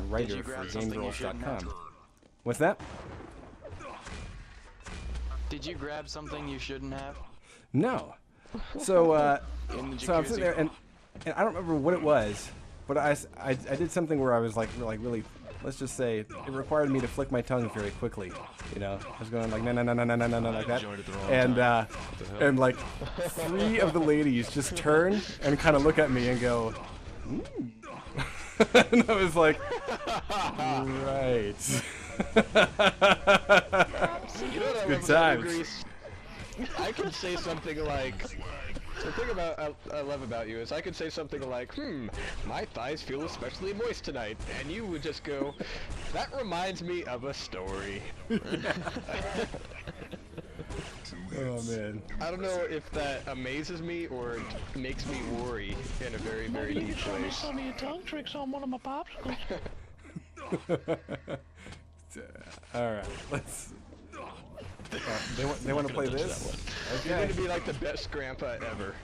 writer for GameGirls.com. What's that? Did you grab something you shouldn't have? No. So, In the so I'm sitting there, and I don't remember what it was, but I did something where I was like really, let's just say, it required me to flick my tongue very quickly. You know, I was going like no like that, and like 3 of the ladies just turn and kind of look at me and go, and I was like, right. Good times. I could say something like, the thing about I love about you is I could say something like, my thighs feel especially moist tonight, and you would just go, that reminds me of a story. Oh man. I don't know if that amazes me or makes me worry in a very, very deep place. Some of your tongue tricks on one of my popsicles. Alright, let's... they want to play this? You're going to be like the best grandpa ever.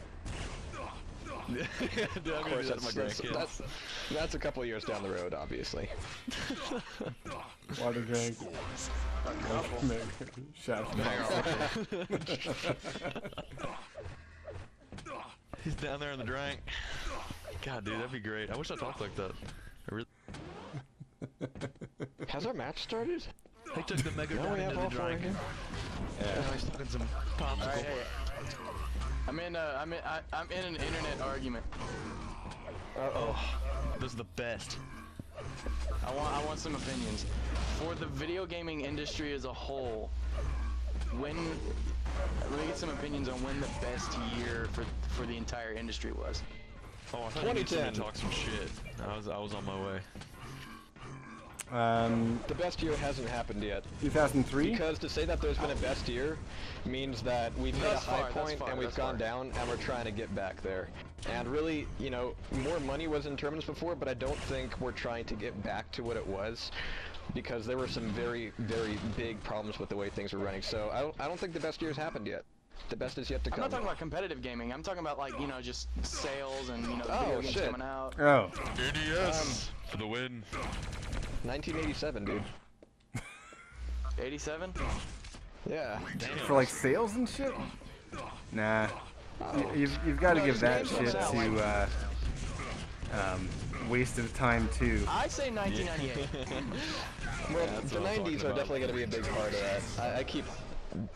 Of course, that's a couple years down the road, obviously. Water drink. Shaft. He's down there in the drink. God, dude, that'd be great. I wish I talked like that. Has our match started? He took the mega down into the drink. Yeah. Now he's talking some popsicle. Alright, hey. I'm in an internet argument. Oh, those are the best. I want some opinions. For the video gaming industry as a whole, let me get some opinions on when the best year for the entire industry was. Oh, I thought you were talk some shit. I was on my way. The best year hasn't happened yet. 2003? Because to say that there's been a best year means that we've hit a high point and we've gone down and we're trying to get back there. And really, you know, more money was in terms before, but I don't think we're trying to get back to what it was because there were some very, very big problems with the way things were running. So I don't think the best year's happened yet. The best is yet to come. I'm not talking about competitive gaming. I'm talking about, like, you know, just sales and, you know, video games coming out. Oh. ADS for the win. 1987, dude. 87? Yeah. For like sales and shit? Nah. You've got to give that shit to waste of time too. I say 1998. Well, the 90s are definitely going to be a big part of that. I keep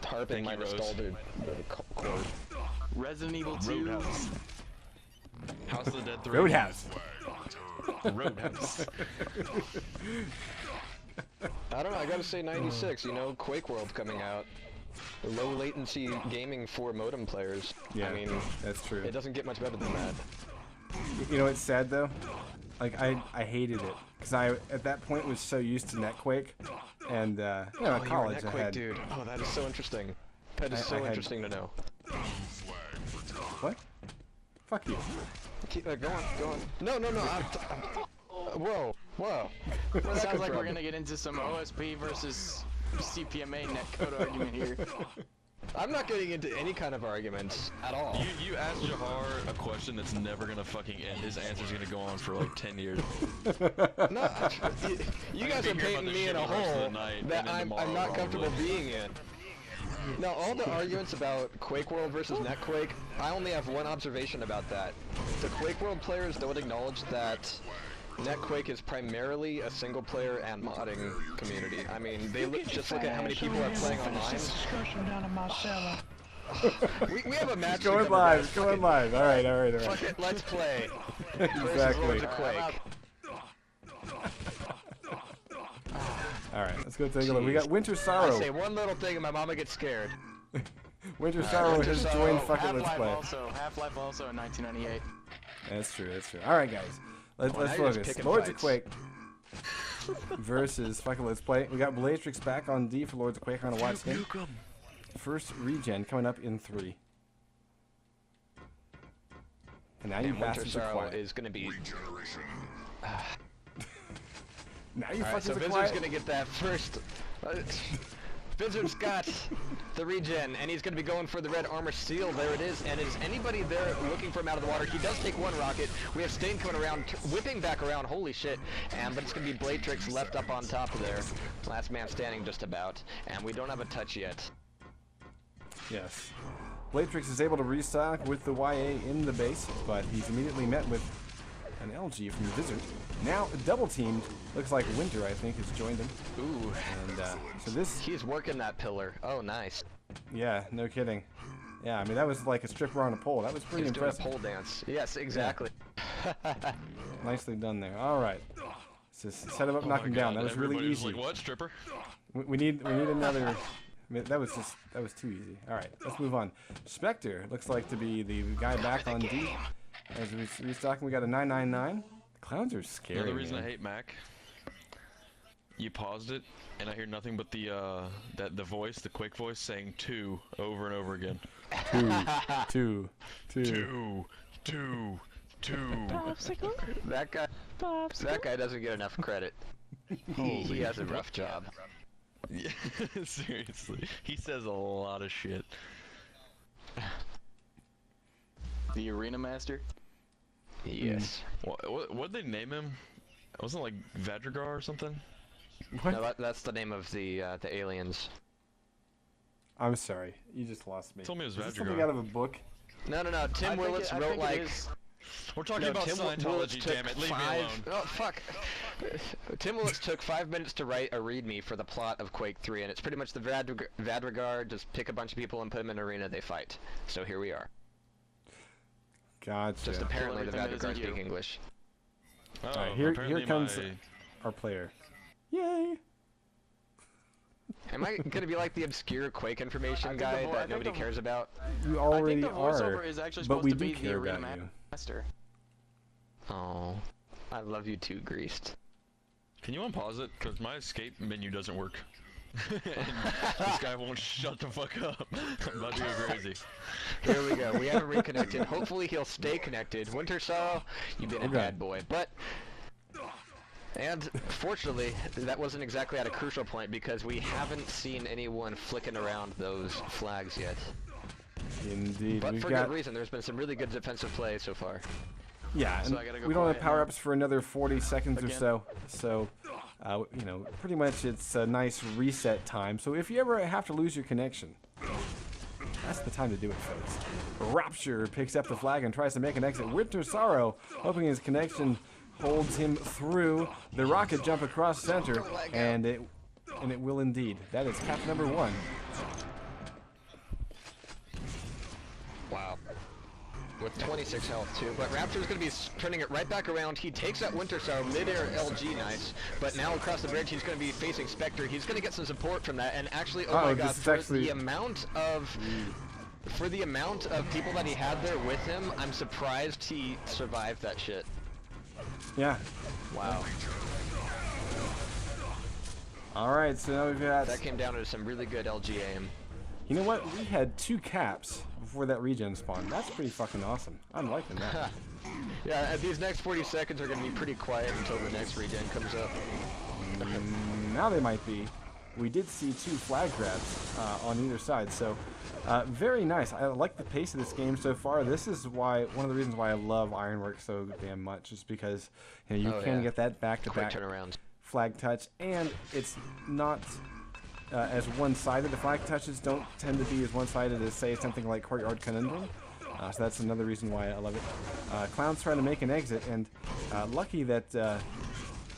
harping my nostalgia cord. Resident Evil 2. Roadhouse. House of the Dead 3. Roadhouse. Roadhouse. I don't know, I gotta say 96, you know, Quake World coming out. Low latency gaming for modem players. Yeah, I mean, that's true. It doesn't get much better than that. You know what's sad though? Like I hated it because I at that point was so used to Netquake, and you know, at college Netquake, I had. dude. Oh, that is so interesting. That is so interesting to know. What? Fuck you. Keep, go on. No. Whoa. Sounds like we're gonna get into some OSP versus CPMA netcode argument here. I'm not getting into any kind of arguments at all. You asked Jahar a question that's never gonna fucking end. His answer's gonna go on for like 10 years. No, you guys are painting me in a hole that I'm not comfortable being in. Now, all the arguments about Quake World versus Netquake, I only have one observation about that. The Quake World players don't acknowledge that Netquake is primarily a single-player and modding community. I mean, they just look at how many people are playing online. we have a match. It's going live. It's going live. All right. Fuck it, let's play. Exactly. Quake. All right, let's go take a look. We got Winter Sorrow. I say one little thing and my mama gets scared. Winter Sorrow has joined fucking Let's Play. Half-Life also in 1998. That's true. All right, guys. Let's focus. Lords of Quake versus fucking Let's Play. We got Blatrix back on D for Lords of Quake on a watch game. First regen coming up in 3. And now you bastards are quiet. Is gonna be. Now you fucking fuckers are so quiet. Vizard's gonna get that first. Blizzard's got the regen, and he's going to be going for the red armor seal. There it is. And is anybody there looking for him out of the water? He does take one rocket. We have Stain coming around, whipping back around. Holy shit. But it's going to be Bladetrix left up on top of there. Last man standing just about. And we don't have a touch yet. Yes. Bladetrix is able to restock with the YA in the base, but he's immediately met with an LG from Blizzard. Now double teamed. Looks like Winter, I think, has joined him. Ooh. And so this... He's working that pillar. Oh, nice. Yeah, no kidding. Yeah, I mean, that was like a stripper on a pole. That was pretty impressive. Doing a pole dance. Yes, exactly. Yeah. Nicely done there. All right. So set him up, knock him down. That was really easy. Like, what, stripper? We need another... I mean, that was too easy. All right, let's move on. Spectre looks like to be the guy back on D. As we're restocking, we got a 999. Clowns are scary. Another reason man. I hate Mac. You paused it, and I hear nothing but the voice, the Quake voice, saying 2 over and over again. 2. Popsicle? That guy doesn't get enough credit. He has a rough job. Yeah, seriously. He says a lot of shit. The Arena Master? Yes. What'd they name him? Wasn't it like Vadrigar or something? What? No, that's the name of the aliens. I'm sorry, you just lost me. Told me it was Is this something Vadrigar. out of a book? No. Tim Willits wrote like... We're talking No, about Tim Willits Scientology, took damn it. Leave me 5 alone. Oh, fuck. Tim Willits took 5 minutes to write a readme for the plot of Quake 3, and it's pretty much the Vadrigar, just pick a bunch of people and put them in an arena, they fight. So here we are. Gotcha. Just apparently the Everything that Vadrigar isn't speak you. English. Oh, All right, here apparently comes my- our player. Yay! Am I gonna be like the obscure Quake information guy that nobody cares about? You I already think the are, voiceover is actually but supposed we to do be the care Arena about you. Master. Oh, I love you too, Greased. Can you unpause it? Because my escape menu doesn't work. And this guy won't shut the fuck up. I'm about to go crazy. Here we go. We haven't reconnected. Hopefully he'll stay connected. Winter Sorrow, you've been a Okay. bad boy. And fortunately, that wasn't exactly at a crucial point because we haven't seen anyone flicking around those flags yet. Indeed, But we've for got good reason. There's been some really good defensive play so far. yeah, and So I gotta go we don't have quiet power now. ups for another 40 seconds or Again. so. So, you know, pretty much it's a nice reset time. So if you ever have to lose your connection, that's the time to do it, folks. Rapture picks up the flag and tries to make an exit. Winter Sorrow, hoping his connection holds him through. The rocket jump across center, and it will indeed. That is cap number 1. Wow. With 26 health too, but Raptor's gonna be turning it right back around. He takes that Winter Sorrow, mid-air LG, nice. But now across the bridge, he's gonna be facing Spectre. He's gonna get some support from that, and actually, oh my god, this is for actually- the amount of people that he had there with him, I'm surprised he survived that shit. Yeah. Wow. All right, so now we've got... That came down to some really good LG aim. You know what? We had 2 caps before that regen spawn. That's pretty fucking awesome. I'm liking that. Yeah, these next 40 seconds are gonna be pretty quiet until the next regen comes up. Now they might be. We did see 2 flag grabs on either side, so very nice. I like the pace of this game so far. This is why one of the reasons why I love Ironworks so damn much, is because you know, you can get that Quick back-to-back turnaround. flag touch, and it's not as one-sided. The flag touches don't tend to be as one-sided as, say, something like Courtyard Conundrum. So that's another reason why I love it. Clown's trying to make an exit, and lucky that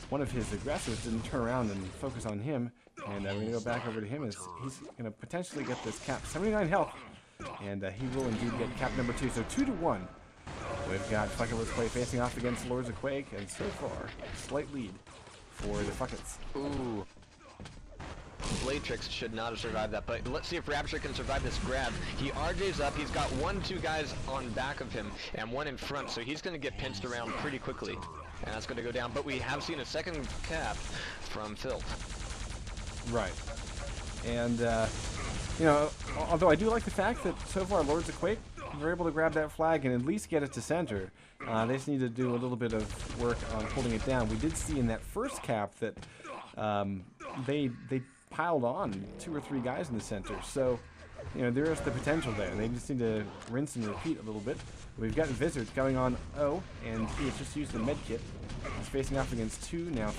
one of his aggressors didn't turn around and focus on him. And we're going to go back over to him as he's going to potentially get this cap. 79 health, and he will indeed get cap number 2. So 2-1. We've got Fucketless Play facing off against Lords of Quake, and so far, slight lead for the Fuckets. Ooh. Bladetrix should not have survived that, but let's see if Rapture can survive this grab. He RJ's up, he's got 2 guys on back of him, and 1 in front, so he's going to get pinched around pretty quickly. And that's going to go down, but we have seen a second cap from Phil. Right. And, you know, although I do like the fact that so far Lords of Quake were able to grab that flag and at least get it to center. They just need to do a little bit of work on holding it down. We did see in that first cap that they piled on 2 or 3 guys in the center. So, you know, there is the potential there. They just need to rinse and repeat a little bit. We've got Vizard going on O, and he has just used the med kit. He's facing off against 2 now.